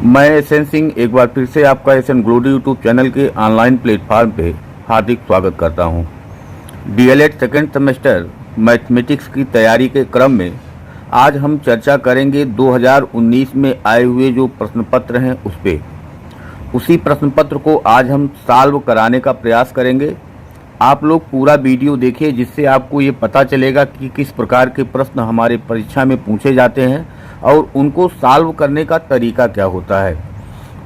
मैं एसएन सिंह एक बार फिर से आपका एसएन ग्लोरी यूट्यूब चैनल के ऑनलाइन प्लेटफॉर्म पे हार्दिक स्वागत करता हूं। डीएलएड सेकेंड सेमेस्टर मैथमेटिक्स की तैयारी के क्रम में आज हम चर्चा करेंगे 2019 में आए हुए जो प्रश्न पत्र हैं उस पे। उसी प्रश्न पत्र को आज हम सॉल्व कराने का प्रयास करेंगे। आप लोग पूरा वीडियो देखिए, जिससे आपको ये पता चलेगा कि किस प्रकार के प्रश्न हमारे परीक्षा में पूछे जाते हैं और उनको सॉल्व करने का तरीका क्या होता है।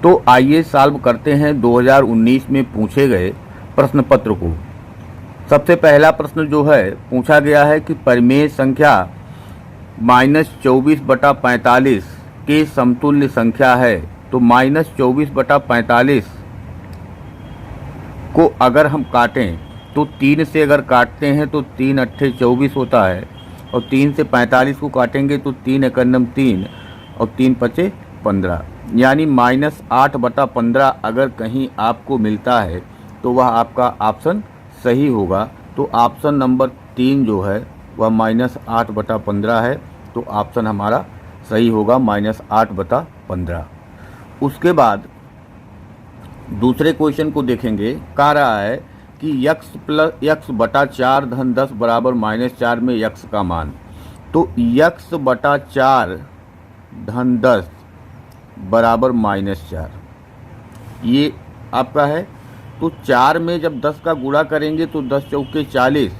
तो आइए सॉल्व करते हैं 2019 में पूछे गए प्रश्न पत्र को। सबसे पहला प्रश्न जो है पूछा गया है कि परिमेय संख्या -24/45 के समतुल्य संख्या है। तो -24/45 को अगर हम काटें तो 3 से अगर काटते हैं तो 3 अट्ठे 24 होता है, और 3 से 45 को काटेंगे तो 3 एकन्नम 3 और 3 पचे 15, यानी -8/15 अगर कहीं आपको मिलता है तो वह आपका ऑप्शन सही होगा। तो ऑप्शन नंबर 3 जो है वह -8/15 है। तो ऑप्शन हमारा सही होगा -8/15। उसके बाद दूसरे क्वेश्चन को देखेंगे। कह रहा है कि x/4 धन 10 बराबर -4 में x का मान। तो x/4 धन 10 बराबर -4 ये आपका है। तो 4 में जब 10 का गुणा करेंगे तो 10 चौके 40,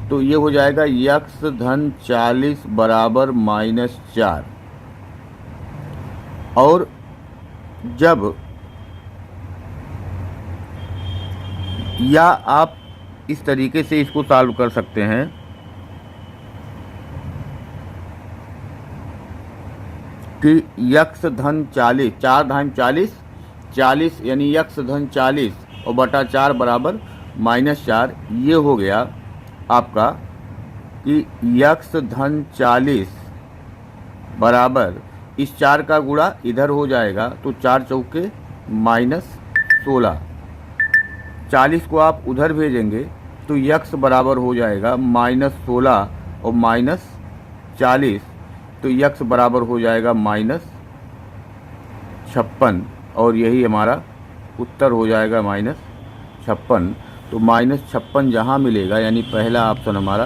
तो ये हो जाएगा x धन 40 बराबर -4। और जब या आप इस तरीके से इसको सॉल्व कर सकते हैं कि x धन 40, 4 धाम 40 यानी x धन 40 और बटा 4 बराबर -4। ये हो गया आपका कि x धन 40 बराबर इस 4 का गुणा इधर हो जाएगा, तो 4 चौके -16। 40 को आप उधर भेजेंगे तो x बराबर हो जाएगा -16 और -40, तो x बराबर हो जाएगा -56, और यही हमारा उत्तर हो जाएगा -56। तो -56 जहाँ मिलेगा, यानी पहला ऑप्शन हमारा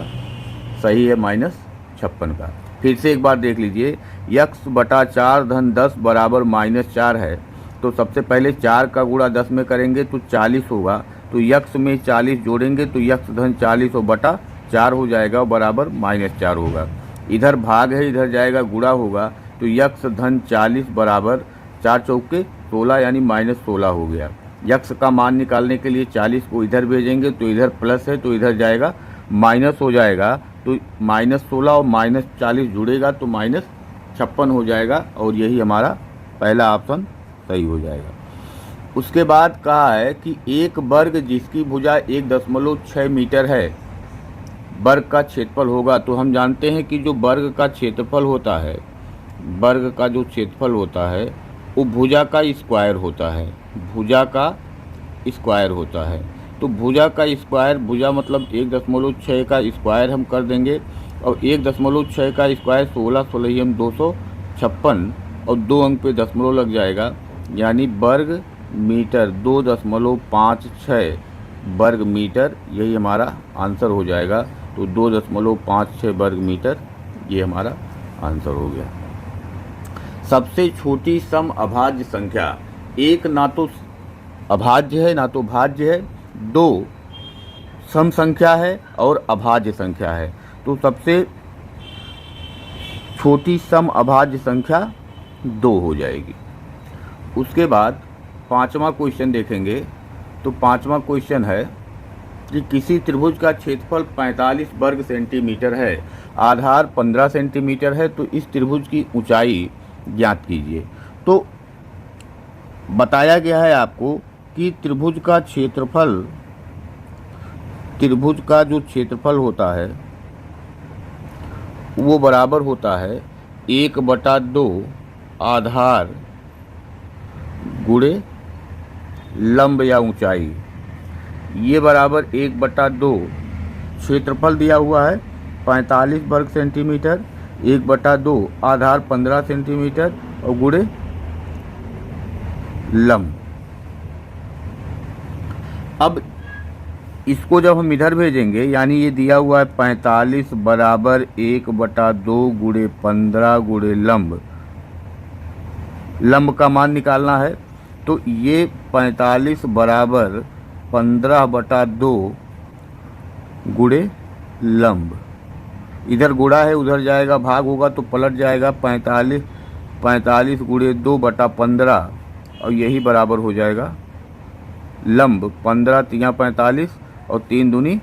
सही है -56 का। फिर से एक बार देख लीजिए, x/4 धन 10 बराबर -4 है। तो सबसे पहले 4 का गुणा 10 में करेंगे तो 40 होगा, तो x में 40 जोड़ेंगे तो x धन 40 और बटा 4 हो जाएगा और बराबर -4 होगा। इधर भाग है, इधर जाएगा गुणा होगा, तो x धन 40 बराबर 4 चौके 16 यानी -16 हो गया। x का मान निकालने के लिए 40 को इधर भेजेंगे तो इधर प्लस है, तो इधर जाएगा माइनस हो जाएगा, तो -16 और -40 जुड़ेगा तो -56 हो जाएगा, और यही हमारा पहला ऑप्शन सही हो जाएगा। उसके बाद कहा है कि एक वर्ग जिसकी भुजा 1.6 मीटर है वर्ग का क्षेत्रफल होगा। तो हम जानते हैं कि जो वर्ग का क्षेत्रफल होता है, वर्ग का जो क्षेत्रफल होता है वो भुजा का स्क्वायर होता है, भुजा का स्क्वायर होता है। तो भुजा का स्क्वायर, भुजा मतलब 1.6 का स्क्वायर हम कर देंगे, और 1.6 का स्क्वायर 16 16 हम 256, और 2 अंक पे दशमलव लग जाएगा, यानी वर्ग मीटर 2.56 वर्ग मीटर, यही हमारा आंसर हो जाएगा। तो 2.56 वर्ग मीटर ये हमारा आंसर हो गया। सबसे छोटी सम अभाज्य संख्या, एक ना तो अभाज्य है ना तो भाज्य है, 2 सम संख्या है और अभाज्य संख्या है। तो सबसे छोटी सम अभाज्य संख्या 2 हो जाएगी। उसके बाद 5वां क्वेश्चन देखेंगे। तो 5वां क्वेश्चन है कि किसी त्रिभुज का क्षेत्रफल 45 वर्ग सेंटीमीटर है, आधार 15 सेंटीमीटर है, तो इस त्रिभुज की ऊंचाई ज्ञात कीजिए। तो बताया गया है आपको कि त्रिभुज का जो क्षेत्रफल होता है वो बराबर होता है 1/2 आधार गुणे लंब या ऊंचाई। ये बराबर 1/2 क्षेत्रफल दिया हुआ है 45 वर्ग सेंटीमीटर, 1/2 आधार 15 सेंटीमीटर और गुणे लंब। अब इसको जब हम इधर भेजेंगे, यानी ये दिया हुआ है 45 बराबर 1/2 गुणे 15 गुणे लंब, लंब का मान निकालना है। तो ये 45 बराबर 15/2 गुणे लंब, इधर गुणा है उधर जाएगा भाग होगा तो पलट जाएगा 45 गुणे 2/15 और यही बराबर हो जाएगा लंब। 15 तिया 45 और 3 दूनी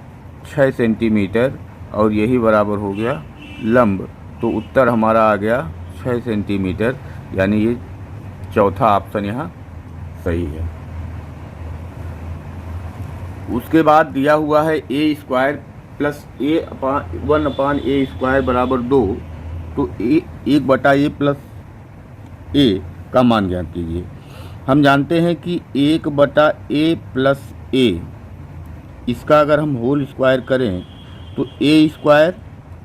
6 सेंटीमीटर और यही बराबर हो गया लंब। तो उत्तर हमारा आ गया 6 सेंटीमीटर, यानी ये चौथा ऑप्शन यहाँ सही है। उसके बाद दिया हुआ है ए स्क्वायर प्लस ए अपान 1/a स्क्वायर बराबर 2। तो 1/a प्लस ए का मान ज्ञात कीजिए। हम जानते हैं कि 1/a प्लस ए, इसका अगर हम होल स्क्वायर करें तो ए स्क्वायर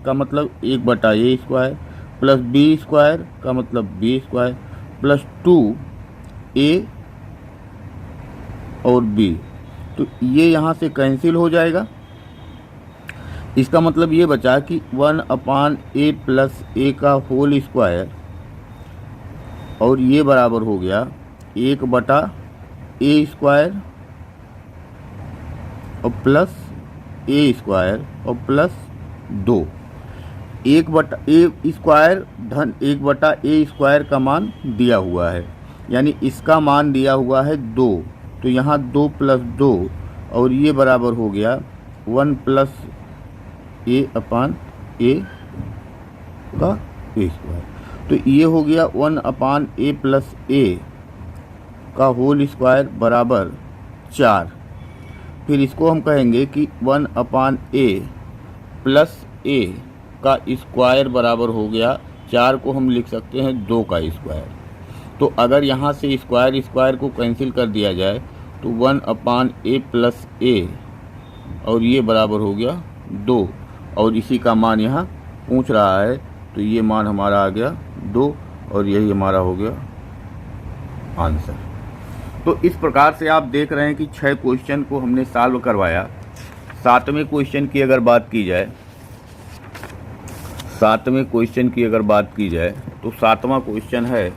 का मतलब 1/a square plus B square का मतलब बी स्क्वायर प्लस 2a और b। तो ये यहाँ से कैंसिल हो जाएगा। इसका मतलब ये बचा कि 1/a प्लस ए का होल स्क्वायर और ये बराबर हो गया 1/a स्क्वायर और प्लस ए स्क्वायर और प्लस 2। 1/a स्क्वायर धन 1/a स्क्वायर का मान दिया हुआ है, यानी इसका मान दिया हुआ है 2। तो यहाँ 2 + 2 और ये बराबर हो गया 1 + a/a का a स्क्वायर। तो ये हो गया 1/a प्लस a का होल स्क्वायर बराबर 4। फिर इसको हम कहेंगे कि 1/a प्लस a का स्क्वायर बराबर हो गया 4 को हम लिख सकते हैं 2 का स्क्वायर। तो अगर यहाँ से स्क्वायर को कैंसिल कर दिया जाए तो 1/a प्लस a और ये बराबर हो गया 2 और इसी का मान यहाँ पूछ रहा है। तो ये मान हमारा आ गया 2 और यही हमारा हो गया आंसर। तो इस प्रकार से आप देख रहे हैं कि 6 क्वेश्चन को हमने सॉल्व करवाया। 7वें क्वेश्चन की अगर बात की जाए, 7वें क्वेश्चन की अगर बात की जाए तो 7वां क्वेश्चन है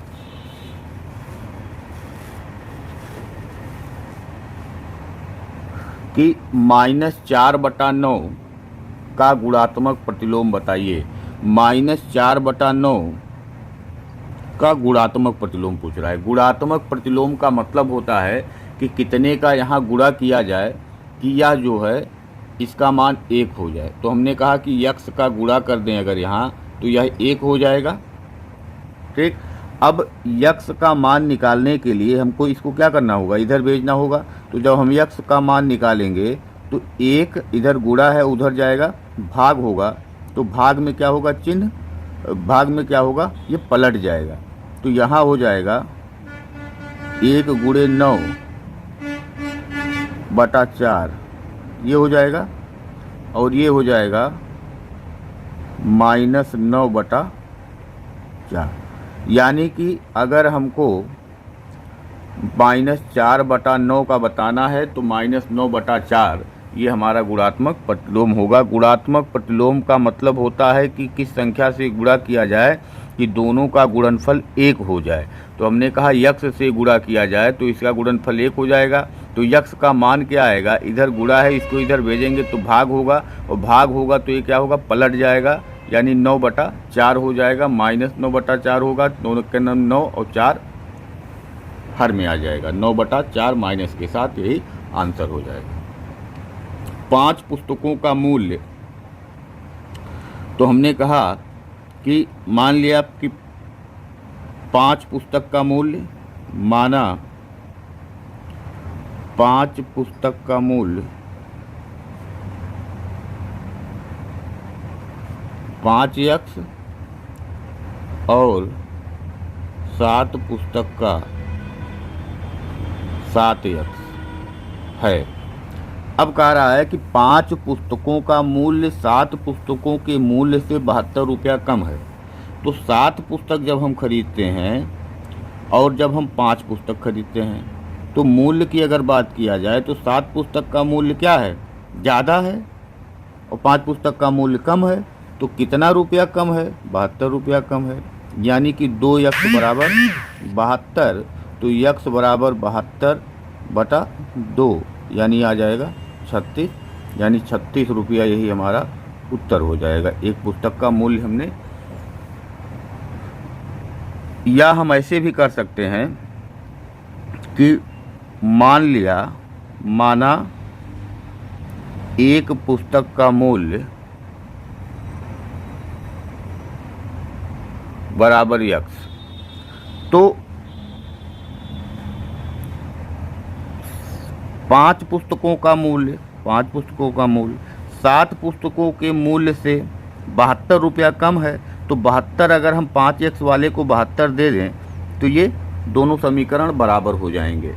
कि -4/9 का गुणात्मक प्रतिलोम बताइए। -4/9 का गुणात्मक प्रतिलोम पूछ रहा है। गुणात्मक प्रतिलोम का मतलब होता है कि कितने का यहाँ गुणा किया जाए कि यह जो है इसका मान 1 हो जाए। तो हमने कहा कि यक्स का गुणा कर दें अगर यहाँ तो यह 1 हो जाएगा। ठीक, अब यक्स का मान निकालने के लिए हमको इसको क्या करना होगा, इधर भेजना होगा। तो जब हम यक्स का मान निकालेंगे तो 1 इधर गुणा है उधर जाएगा, भाग होगा। तो भाग में क्या होगा, चिन्ह भाग में क्या होगा, ये पलट जाएगा। तो यहाँ हो जाएगा 1 × 9/4 ये हो जाएगा और ये हो जाएगा -9/4। यानी कि अगर हमको -4/9 का बताना है तो -9/4 ये हमारा गुणात्मक प्रतिलोम होगा। गुणात्मक प्रतिलोम का मतलब होता है कि किस संख्या से गुणा किया जाए कि दोनों का गुणनफल 1 हो जाए। तो हमने कहा यक्स से गुणा किया जाए तो इसका गुणनफल 1 हो जाएगा। तो यक्स का मान क्या आएगा, इधर गुणा है इसको इधर भेजेंगे तो भाग होगा और भाग होगा तो ये क्या होगा, पलट जाएगा, यानी 9/4 हो जाएगा। -9/4 होगा, 9 के 9 और 4 हर में आ जाएगा। 9/4 माइनस के साथ यही आंसर हो जाएगा। 5 पुस्तकों का मूल्य, तो हमने कहा कि मान लिया कि 5 पुस्तक का मूल्य, माना 5 पुस्तक का मूल्य 5x और 7 पुस्तक का 7x है। अब कह रहा है कि 5 पुस्तकों का मूल्य 7 पुस्तकों के मूल्य से 72 रुपया कम है। तो 7 पुस्तक जब हम खरीदते हैं और जब हम 5 पुस्तक खरीदते हैं तो मूल्य की अगर बात किया जाए तो 7 पुस्तक का मूल्य क्या है, ज़्यादा है, और 5 पुस्तक का मूल्य कम है। तो कितना रुपया कम है, 72 रुपया कम है। यानी कि 2 यक्स बराबर 72, तो यक्स बराबर 72/2 यानी आ जाएगा 36, यानी 36 रुपया यही हमारा उत्तर हो जाएगा। एक पुस्तक का मूल्य हमने, या हम ऐसे भी कर सकते हैं कि माना एक पुस्तक का मूल्य बराबर यक्स, तो 5 पुस्तकों का मूल्य 7 पुस्तकों के मूल्य से 72 रुपया कम है। तो 72 अगर हम 5x वाले को 72 दे दें तो ये दोनों समीकरण बराबर हो जाएंगे।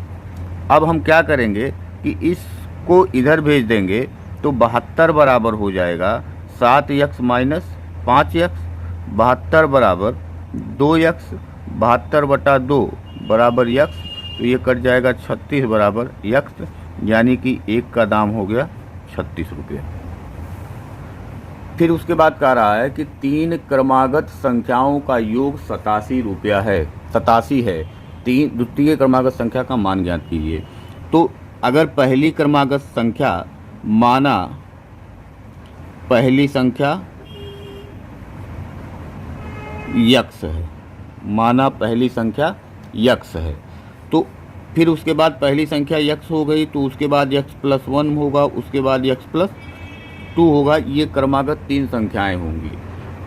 अब हम क्या करेंगे कि इसको इधर भेज देंगे, तो 72 बराबर हो जाएगा 7x माइनस 5x, 72 बराबर 2x, 72/2 बराबर यक्स, तो ये कट जाएगा 36 बराबर यक्स, यानी कि एक का दाम हो गया 36 रुपये। फिर उसके बाद कह रहा है कि 3 क्रमागत संख्याओं का योग 87 रुपया है, 87 है। 3 द्वितीय क्रमागत संख्या का मान ज्ञात कीजिए। तो अगर पहली क्रमागत संख्या माना पहली संख्या यक्स है, माना पहली संख्या यक्स है, तो फिर उसके बाद पहली संख्या यक्स हो गई, तो उसके बाद यक्स प्लस 1 होगा, उसके बाद यक्स प्लस 2 होगा। ये क्रमागत 3 संख्याएं होंगी।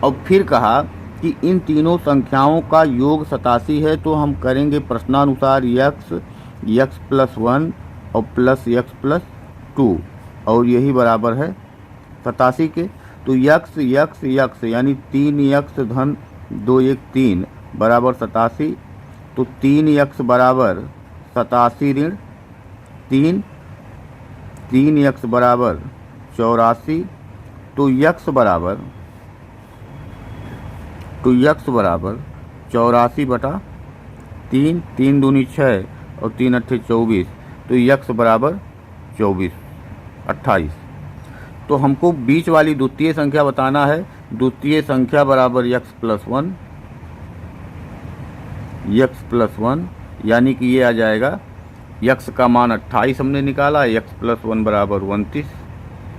और फिर कहा कि इन तीनों संख्याओं का योग 87 है, तो हम करेंगे प्रश्नानुसार यक्स प्लस 1 और प्लस यक्स प्लस 2, और यही बराबर है 87 के। तो यक्स यानी 3 यक्स धन 2 1 3 बराबर 87। तो 3 यक्स बराबर 87 ऋण 3 यक्स बराबर 84। तो यक्स बराबर 84/3, 3 दूनी 6 और 3 अट्ठे 24, तो यक्स बराबर 28। तो हमको बीच वाली द्वितीय संख्या बताना है। द्वितीय संख्या बराबर यक्स प्लस 1, यानी कि ये आ जाएगा, यक्स का मान 28 हमने निकाला, यक्स प्लस 1 बराबर 29,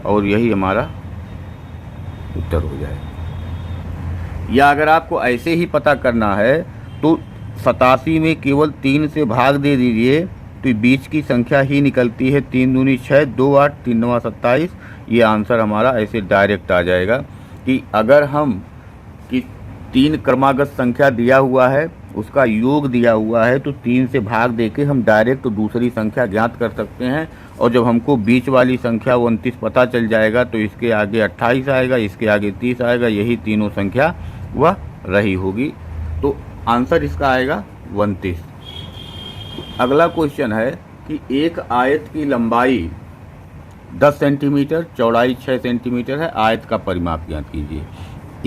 और यही हमारा उत्तर हो जाएगा। या अगर आपको ऐसे ही पता करना है तो 87 में केवल 3 से भाग दे दीजिए, तो बीच की संख्या ही निकलती है। 3 दूनी 6, 2 8, 3 9 27। ये आंसर हमारा ऐसे डायरेक्ट आ जाएगा कि अगर हम कि 3 क्रमागत संख्या दिया हुआ है, उसका योग दिया हुआ है, तो 3 से भाग देके हम डायरेक्ट दूसरी संख्या ज्ञात कर सकते हैं। और जब हमको बीच वाली संख्या 29 पता चल जाएगा, तो इसके आगे 28 आएगा, इसके आगे 30 आएगा, यही तीनों संख्या वह रही होगी। तो आंसर इसका आएगा 29। अगला क्वेश्चन है कि एक आयत की लंबाई 10 सेंटीमीटर, चौड़ाई 6 सेंटीमीटर है। आयत का परिमाप ज्ञात कीजिए।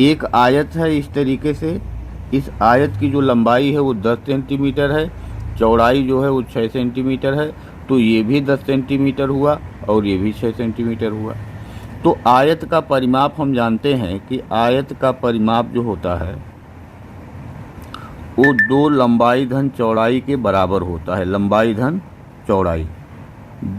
एक आयत है इस तरीके से, इस आयत की जो लंबाई है वो 10 सेंटीमीटर है, चौड़ाई जो है वो 6 सेंटीमीटर है। तो ये भी 10 सेंटीमीटर हुआ और ये भी 6 सेंटीमीटर हुआ। तो आयत का परिमाप हम जानते हैं कि आयत का परिमाप जो होता है वो 2 लंबाई धन चौड़ाई के बराबर होता है। लंबाई धन चौड़ाई,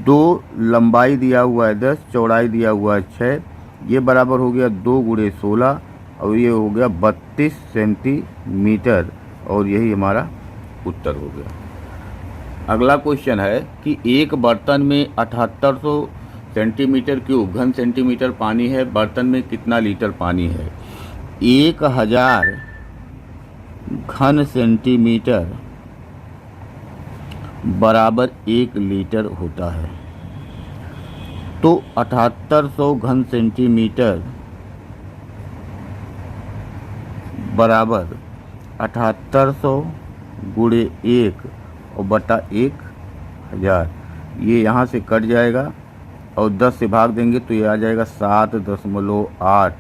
2 लंबाई दिया हुआ है 10, चौड़ाई दिया हुआ है 6, ये बराबर हो गया 2 × 16, और ये हो गया 32 सेंटीमीटर, और यही हमारा उत्तर हो गया। अगला क्वेश्चन है कि एक बर्तन में 7800 सेंटीमीटर क्यूब घन सेंटीमीटर पानी है, बर्तन में कितना लीटर पानी है? 1000 घन सेंटीमीटर बराबर 1 लीटर होता है। तो 7800 घन सेंटीमीटर बराबर 7800 × 1 और बटा 1000, ये यहाँ से कट जाएगा और 10 से भाग देंगे तो ये आ जाएगा 7.8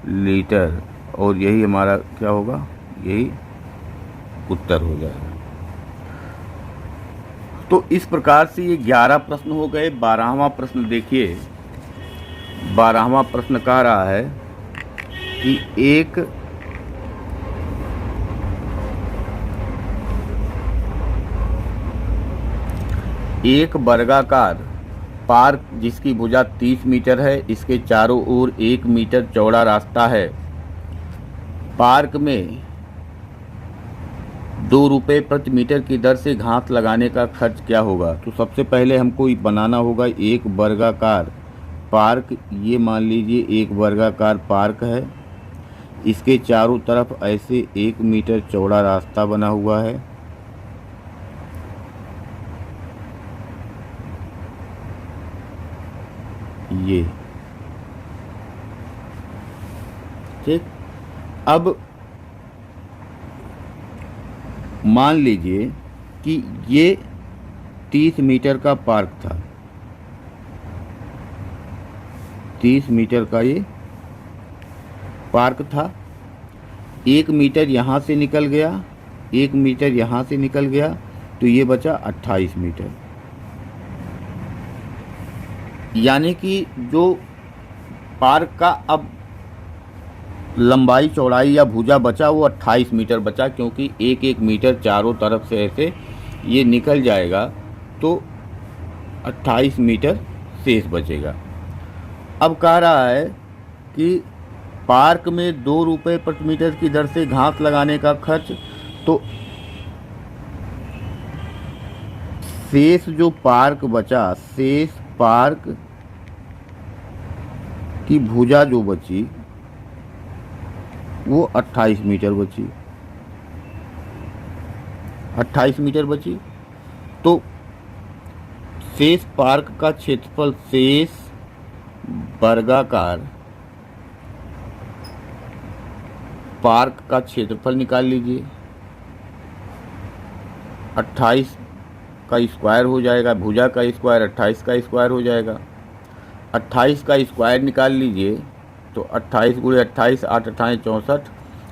लीटर, और यही हमारा क्या होगा, यही उत्तर हो जाएगा। तो इस प्रकार से ये 11 प्रश्न हो गए। 12वां प्रश्न देखिए। 12वां प्रश्न कह रहा है कि एक वर्गाकार पार्क जिसकी भुजा 30 मीटर है, इसके चारों ओर 1 मीटर चौड़ा रास्ता है। पार्क में 2 रुपये प्रति मीटर की दर से घास लगाने का खर्च क्या होगा। तो सबसे पहले हमको बनाना होगा एक वर्गाकार पार्क। ये मान लीजिए एक वर्गाकार पार्क है, इसके चारों तरफ ऐसे 1 मीटर चौड़ा रास्ता बना हुआ है। ये ठीक। अब मान लीजिए कि ये 30 मीटर का पार्क था, 30 मीटर का ये पार्क था। 1 मीटर यहाँ से निकल गया, 1 मीटर यहाँ से निकल गया, तो ये बचा 28 मीटर। यानी कि जो पार्क का अब लंबाई चौड़ाई या भुजा बचा वो 28 मीटर बचा, क्योंकि 1-1 मीटर चारों तरफ से ऐसे ये निकल जाएगा, तो 28 मीटर शेष बचेगा। अब कह रहा है कि पार्क में 2 रुपये प्रति मीटर की दर से घास लगाने का खर्च। तो शेष जो पार्क बचा, शेष पार्क की भुजा जो बची वो 28 मीटर बची, 28 मीटर बची। तो शेष पार्क का क्षेत्रफल, शेष वर्गाकार पार्क का क्षेत्रफल निकाल लीजिए। 28 का स्क्वायर हो जाएगा, भुजा का स्क्वायर 28 का स्क्वायर हो जाएगा। 28 का स्क्वायर निकाल लीजिए, तो 28 गुणे 28, 8 अट्ठाईस 64,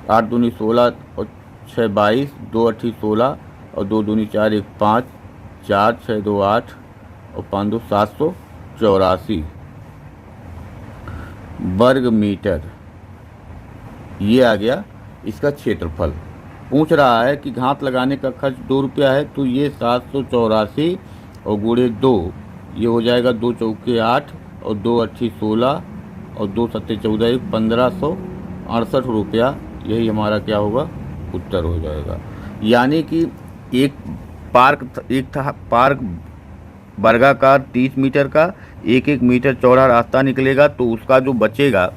8 दूनी 16 और 6 22, 2 अट्ठी 16 और 2 दूनी 4 1 5, 4 6 2 8 और 5 2 784 वर्ग मीटर। ये आ गया इसका क्षेत्रफल। पूछ रहा है कि घास लगाने का खर्च 2 रुपया है, तो ये 784 और गुणे 2, ये हो जाएगा 2 चौके 8 और 2 अट्ठी 16 और 2 सत्ते 14, 1568 रुपया। यही हमारा क्या होगा, उत्तर हो जाएगा। यानी कि एक था पार्क वर्गाकार 30 मीटर का, 1-1 मीटर चौड़ा रास्ता निकलेगा, तो उसका जो बचेगा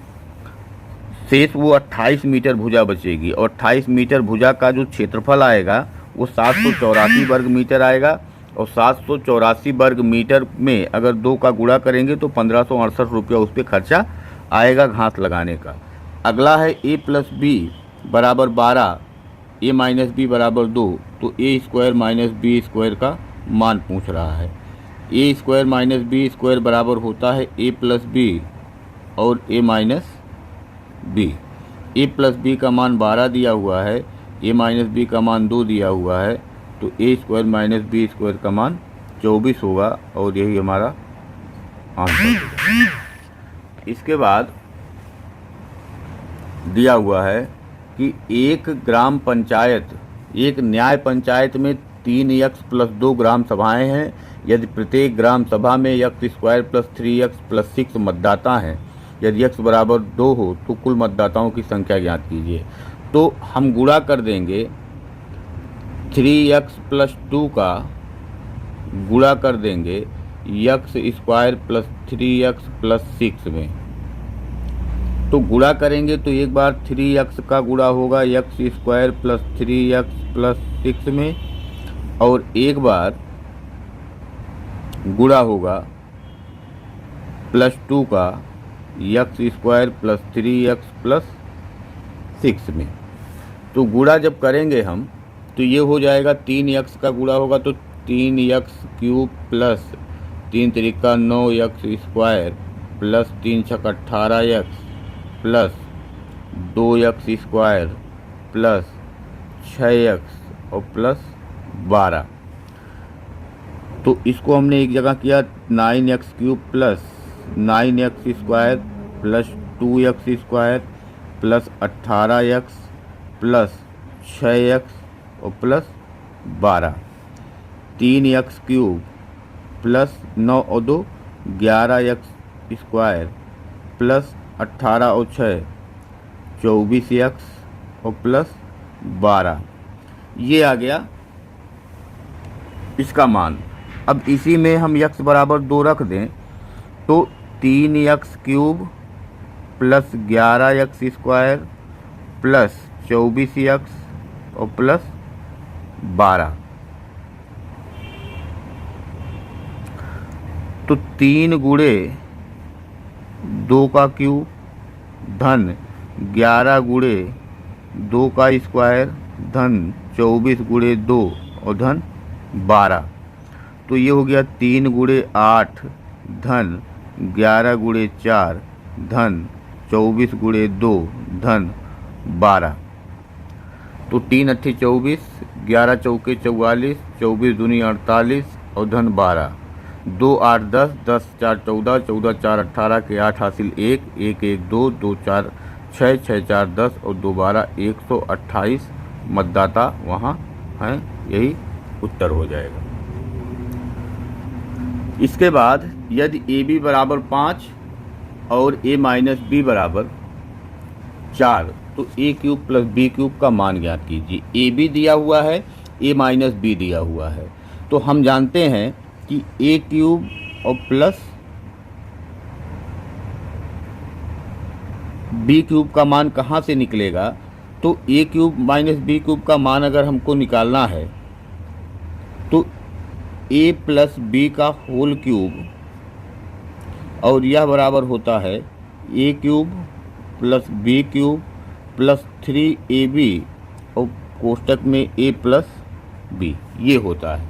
शेष वो 28 मीटर भुजा बचेगी, और 28 मीटर भुजा का जो क्षेत्रफल आएगा वो 784 वर्ग मीटर आएगा। और 784 वर्ग मीटर में अगर 2 का गुणा करेंगे तो 1568 रुपया उस पर खर्चा आएगा घास लगाने का। अगला है a प्लस बी बराबर 12, a माइनस बी बराबर 2, तो a square minus B square का मान पूछ रहा है। a square minus B square बराबर होता है a प्लस बी और a minus B. a plus B का मान 12 दिया हुआ है, a माइनस बी का मान 2 दिया हुआ है, तो a square minus B square का मान 24 होगा, और यही हमारा आंसर होगा। इसके बाद दिया हुआ है कि एक ग्राम पंचायत, एक न्याय पंचायत में 3x प्लस 2 ग्राम सभाएं हैं। यदि प्रत्येक ग्राम सभा में x square plus 3x plus 6 मतदाता हैं, यदि x बराबर 2 हो तो कुल मतदाताओं की संख्या ज्ञात कीजिए। तो हम गुणा कर देंगे 3x प्लस 2 का गुणा कर देंगे x square plus 3x plus 6 में। तो गुणा करेंगे तो एक बार 3x का गुणा होगा x square plus 3x plus 6 में, और एक बार गुणा होगा प्लस 2 का x square plus 3x plus 6 में। तो गुणा जब करेंगे हम तो ये हो जाएगा 3x का गुणा होगा तो 3x cube plus 3 Trika 9x square plus 3 छक 18x plus 2x square plus 6x और प्लस 12। तो इसको हमने एक जगह किया 9x³ plus 9x² plus 2x² plus 18x plus 6x और प्लस 12, 3x³ प्लस 9 और 2 11x² प्लस 18 और 6 24x और प्लस 12, ये आ गया इसका मान। अब इसी में हम x बराबर 2 रख दें तो 3x³ plus 11x² plus 24x और प्लस 12, तो 3 गुणे 2 का क्यूब धन 11 गुणे 2 का स्क्वायर धन 24 गुणे 2 और धन 12, तो ये हो गया 3 गुणे 8 धन 11 गुणे 4 धन 24 गुणे 2 धन 12, तो 3 अट्ठी 24, 11 चौके 44, 24 दूनी 48 और धन 12, 2 8 10, 10 4 14, 14 4 18 के 8 हासिल 1, 1 1 2, 2 4 6, 6 4 10 और 2 12, 128 मतदाता वहाँ हैं, यही उत्तर हो जाएगा। इसके बाद यदि AB बराबर 5 और A माइनस B बराबर 4 तो A³ प्लस B³ का मान ज्ञात कीजिए। AB दिया हुआ है, A माइनस B दिया हुआ है, तो हम जानते हैं कि A³ और प्लस B³ का मान कहाँ से निकलेगा, तो A³ माइनस B³ का मान अगर हमको निकालना है तो A प्लस B का होल क्यूब और यह बराबर होता है A³ plus B³ plus 3AB और कोष्टक में A प्लस B, ये होता है।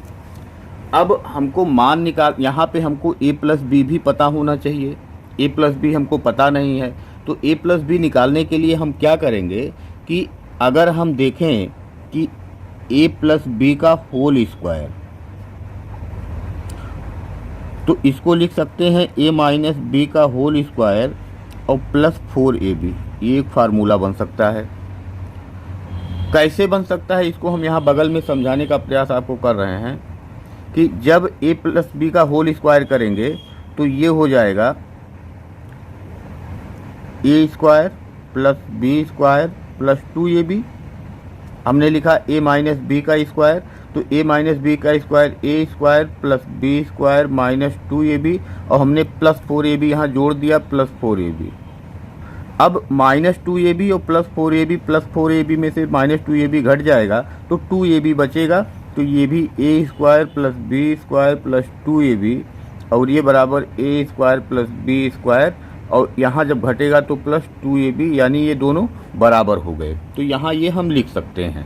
अब हमको मान निकाल, यहाँ पे हमको A प्लस B भी पता होना चाहिए, A प्लस B हमको पता नहीं है, तो A प्लस B निकालने के लिए हम क्या करेंगे कि अगर हम देखें कि A प्लस B का होल स्क्वायर, तो इसको लिख सकते हैं A माइनस B का होल स्क्वायर और प्लस 4AB, ये एक फार्मूला बन सकता है। कैसे बन सकता है इसको हम यहाँ बगल में समझाने का प्रयास आपको कर रहे हैं कि जब A प्लस B का होल स्क्वायर करेंगे तो ये हो जाएगा A² plus B² plus 2AB, हमने लिखा A माइनस B का स्क्वायर, तो A माइनस B का square A² plus B² minus 2AB और हमने प्लस 4AB यहाँ जोड़ दिया प्लस 4AB। अब माइनस 2AB और प्लस 4AB में से माइनस 2AB घट जाएगा तो 2AB बचेगा, तो ये भी A² plus B² plus 2AB और ये बराबर A² प्लस B² और यहाँ जब घटेगा तो प्लस 2AB, यानी ये दोनों बराबर हो गए, तो यहाँ ये हम लिख सकते हैं।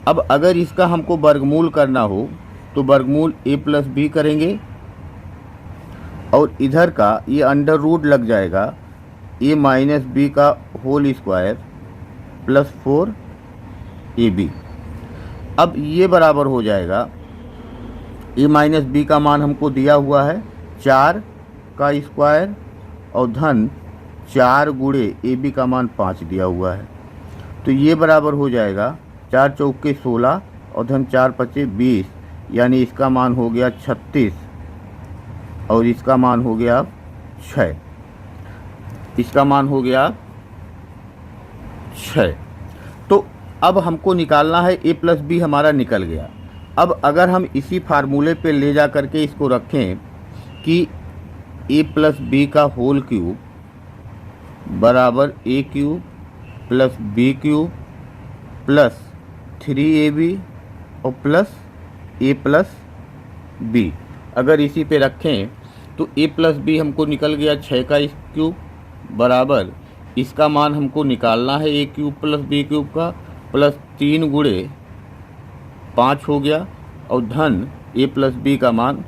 अब अगर इसका हमको वर्गमूल करना हो तो वर्गमूल A प्लस B करेंगे और इधर का ये अंडर रूट लग जाएगा A माइनस B का होल स्क्वायर प्लस 4AB। अब ये बराबर हो जाएगा A माइनस B का मान हमको दिया हुआ है 4 का स्क्वायर और धन 4 गुणे AB का मान 5 दिया हुआ है, तो ये बराबर हो जाएगा 4 चौके 16 और धन 4 पचे 20, यानी इसका मान हो गया 36 और इसका मान हो गया 6, इसका मान हो गया 6। तो अब हमको निकालना है A प्लस B, हमारा निकल गया। अब अगर हम इसी फार्मूले पे ले जा करके इसको रखें कि A प्लस B का होल क्यूब बराबर A³ plus B³ plus 3AB और प्लस A प्लस B, अगर इसी पे रखें तो A प्लस B हमको निकल गया 6 का क्यूब बराबर, इसका मान हमको निकालना है A³ प्लस B³ का प्लस 3 गुणे 5 हो गया और धन A प्लस B का मान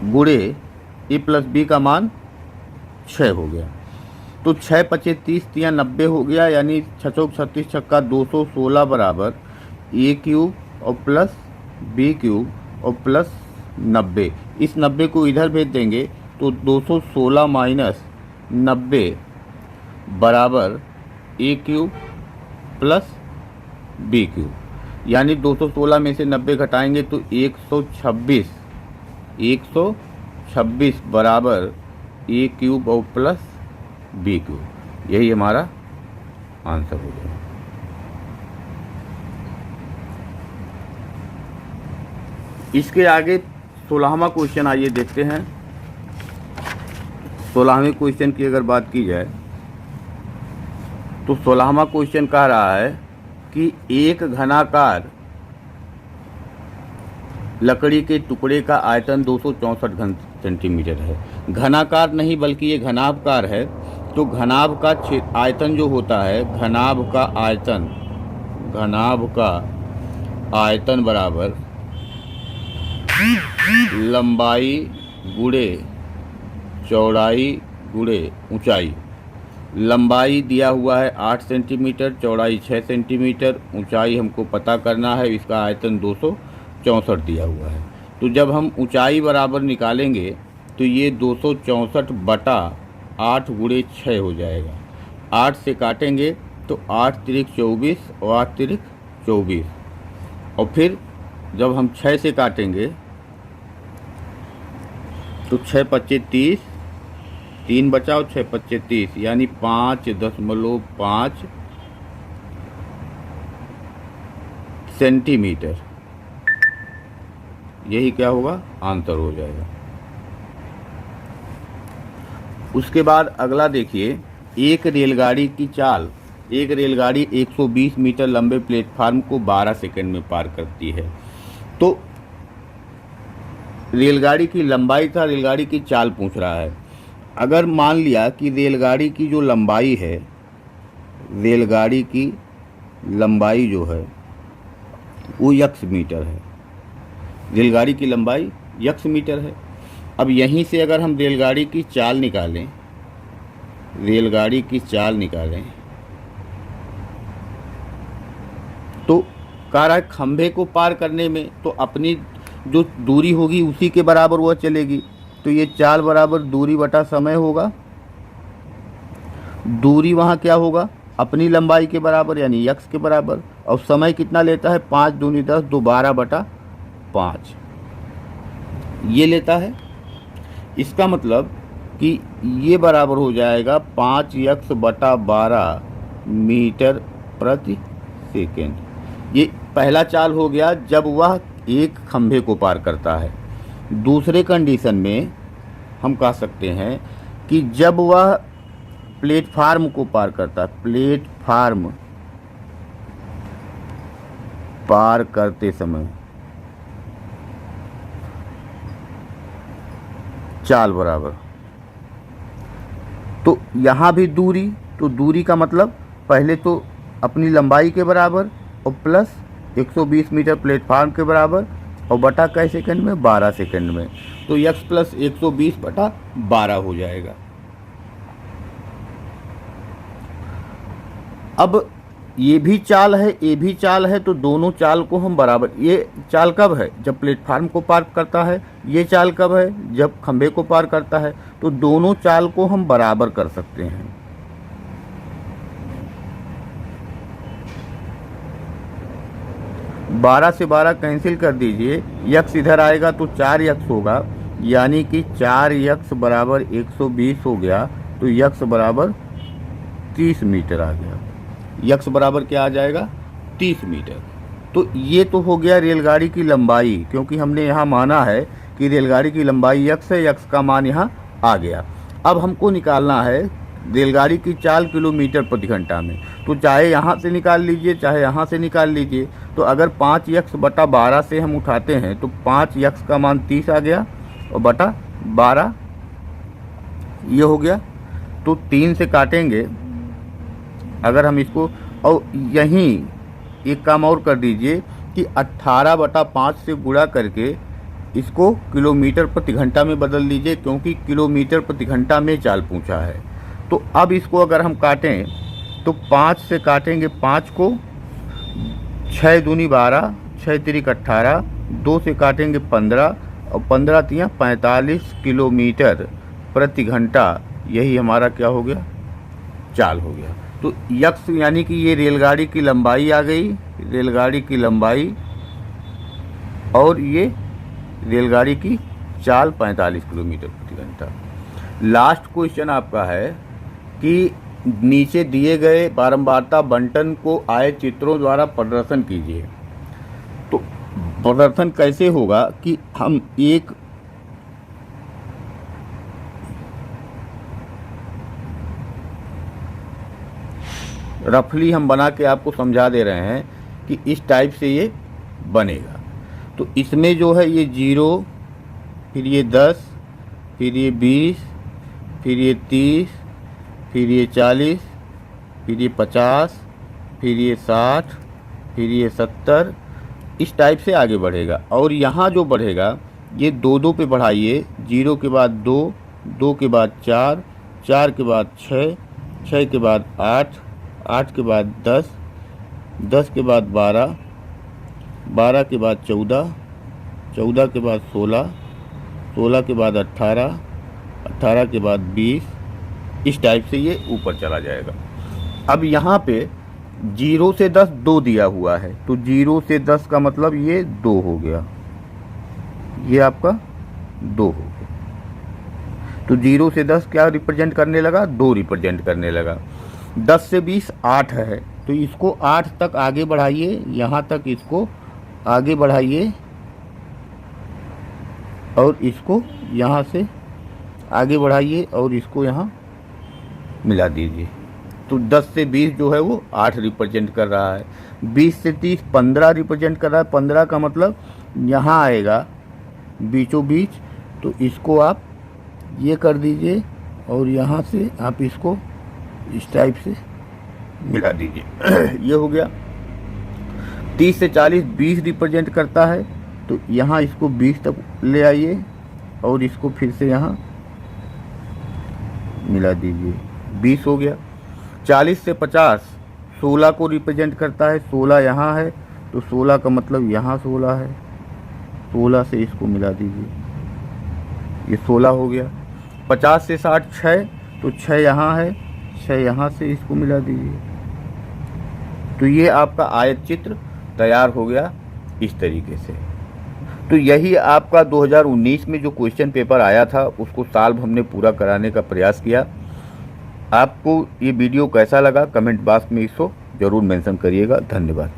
गुणे A प्लस B का मान 6 हो गया, तो 6 पचे 30 3 90 हो गया, यानी 6 चौक 36 छक्का 216 बराबर A³ और प्लस बी क्यूब और प्लस 90। इस 90 को इधर भेज देंगे तो 216 माइनस 90 बराबर ए क्यूब प्लस बी क्यूब, यानी 216 में से 90 घटाएंगे तो 126 बराबर ए क्यूब और प्लस बी क्यूब। यही हमारा आंसर हो जाएगा। इसके आगे 16वां क्वेश्चन आइए देखते हैं। 16वें क्वेश्चन की अगर बात की जाए तो 16वां क्वेश्चन कह रहा है कि एक घनाकार लकड़ी के टुकड़े का आयतन 264 घन सेंटीमीटर है। घनाकार नहीं बल्कि ये घनाभकार है, तो घनाभ का आयतन जो होता है, घनाभ का आयतन बराबर लंबाई गुणे चौड़ाई गुणे ऊंचाई। लंबाई दिया हुआ है 8 सेंटीमीटर, चौड़ाई 6 सेंटीमीटर, ऊंचाई हमको पता करना है, इसका आयतन 264 दिया हुआ है। तो जब हम ऊंचाई बराबर निकालेंगे तो ये 264 बटा 8 गुणे 6 हो जाएगा। 8 से काटेंगे तो 8 तिरिक 24 और 8 तिरिक 24, और फिर जब हम 6 से काटेंगे तो 6 पच्चे 30, 3 बचा और 6 पच्चे 30, यानी 5.5 सेंटीमीटर। यही क्या होगा, आंसर हो जाएगा। उसके बाद अगला देखिए, एक रेलगाड़ी की चाल। एक रेलगाड़ी 120 मीटर लंबे प्लेटफार्म को 12 सेकंड में पार करती है। तो रेलगाड़ी की लंबाई था, रेलगाड़ी की चाल पूछ रहा है। अगर मान लिया कि रेलगाड़ी की जो लंबाई है, रेलगाड़ी की लंबाई जो है वो x मीटर है, रेलगाड़ी की लंबाई x मीटर है। अब यहीं से अगर हम रेलगाड़ी की चाल निकालें, तो कह रहा है खंभे को पार करने में तो अपनी जो दूरी होगी उसी के बराबर वह चलेगी। तो ये चाल बराबर दूरी बटा समय होगा। दूरी वहाँ क्या होगा, अपनी लंबाई के बराबर यानी x के बराबर, और समय कितना लेता है, 5 दूनी 10, 2 12 बटा 5 ये लेता है। इसका मतलब कि ये बराबर हो जाएगा 5x बटा 12 मीटर प्रति सेकेंड। ये पहला चाल हो गया जब वह एक खंभे को पार करता है। दूसरे कंडीशन में हम कह सकते हैं कि जब वह प्लेटफार्म को पार करता है, प्लेटफार्म पार करते समय चाल बराबर, तो यहाँ भी दूरी, तो दूरी का मतलब पहले तो अपनी लंबाई के बराबर और प्लस 120 मीटर प्लेटफार्म के बराबर और बटा कई सेकंड में, 12 सेकंड में। तो x प्लस 120 बटा 12 हो जाएगा। अब ये भी चाल है, ये भी चाल है, तो दोनों चाल को हम बराबर, ये चाल कब है, जब प्लेटफार्म को पार करता है, ये चाल कब है, जब खंभे को पार करता है। तो दोनों चाल को हम बराबर कर सकते हैं। बारह से 12 कैंसिल कर दीजिए, x इधर आएगा तो 4x होगा, यानी कि 4x बराबर 120 हो गया, तो x बराबर 30 मीटर आ गया। x बराबर क्या आ जाएगा, 30 मीटर। तो ये तो हो गया रेलगाड़ी की लंबाई, क्योंकि हमने यहाँ माना है कि रेलगाड़ी की लंबाई x है, x का मान यहाँ आ गया। अब हमको निकालना है रेलगाड़ी की चाल किलोमीटर प्रति घंटा में, तो चाहे यहाँ से निकाल लीजिए चाहे यहाँ से निकाल लीजिए। तो अगर 5x बटा 12 से हम उठाते हैं तो 5x का मान 30 आ गया और बटा 12 ये हो गया। तो 3 से काटेंगे अगर हम इसको, और यहीं एक काम और कर दीजिए कि 18 बटा 5 से गुणा करके इसको किलोमीटर प्रति घंटा में बदल लीजिए, क्योंकि किलोमीटर प्रति घंटा में चाल पूछा है। तो अब इसको अगर हम काटें तो 5 से काटेंगे 5 को, 6 दूनी 12, 6 तिरिक 18, 2 से काटेंगे 15 और 15 तिया 45 किलोमीटर प्रति घंटा, यही हमारा क्या हो गया, चाल हो गया। तो यक्स यानी कि ये रेलगाड़ी की लंबाई आ गई, रेलगाड़ी की लंबाई, और ये रेलगाड़ी की चाल 45 किलोमीटर प्रति घंटा। लास्ट क्वेश्चन आपका है कि नीचे दिए गए बारंबारता बंटन को आए चित्रों द्वारा प्रदर्शन कीजिए। तो प्रदर्शन कैसे होगा कि हम एक रफली हम बना के आपको समझा दे रहे हैं कि इस टाइप से ये बनेगा। तो इसमें जो है ये 0, फिर ये 10, फिर ये 20, फिर ये 30, फिर ये 40, फिर ये 50, फिर ये 60, फिर ये 70, इस टाइप से आगे बढ़ेगा। और यहाँ जो बढ़ेगा ये 2-2 पे बढ़ाइए, 0 के बाद 2, 2 के बाद 4, 4 के बाद 6, 6 के बाद 8, 8 के बाद 10, 10 के बाद 12, 12 के बाद 14, 14 के बाद 16, 16 के बाद 18, 18 के बाद 20, इस टाइप से ये ऊपर चला जाएगा। अब यहाँ पे 0 से 10 2 दिया हुआ है, तो 0 से 10 का मतलब ये 2 हो गया, ये आपका 2 हो गया। तो 0 से 10 क्या रिप्रेजेंट करने लगा, 2 रिप्रेजेंट करने लगा। 10 से 20 8 है, तो इसको 8 तक आगे बढ़ाइए, यहाँ तक इसको आगे बढ़ाइए और इसको यहाँ से आगे बढ़ाइए और इसको यहाँ मिला दीजिए। तो 10 से 20 जो है वो 8 रिप्रेजेंट कर रहा है। 20 से 30 15 रिप्रेजेंट कर रहा है। 15 का मतलब यहाँ आएगा बीचों बीच, तो इसको आप ये कर दीजिए और यहाँ से आप इसको इस टाइप से मिला दीजिए। ये हो गया। 30 से 40 20 रिप्रेजेंट करता है, तो यहाँ इसको 20 तक ले आइए और इसको फिर से यहाँ मिला दीजिए, 20 हो गया। 40 से 50 16 को रिप्रेजेंट करता है, 16 यहाँ है, तो 16 का मतलब यहाँ 16 है, 16 से इसको मिला दीजिए, ये 16 हो गया। 50 से 60 6, तो 6 यहाँ है, 6 यहाँ से इसको मिला दीजिए। तो ये आपका आयत चित्र तैयार हो गया इस तरीके से। तो यही आपका 2019 में जो क्वेश्चन पेपर आया था उसको सॉल्व हमने पूरा कराने का प्रयास किया। आपको ये वीडियो कैसा लगा कमेंट बॉक्स में इसको ज़रूर मेंशन करिएगा। धन्यवाद।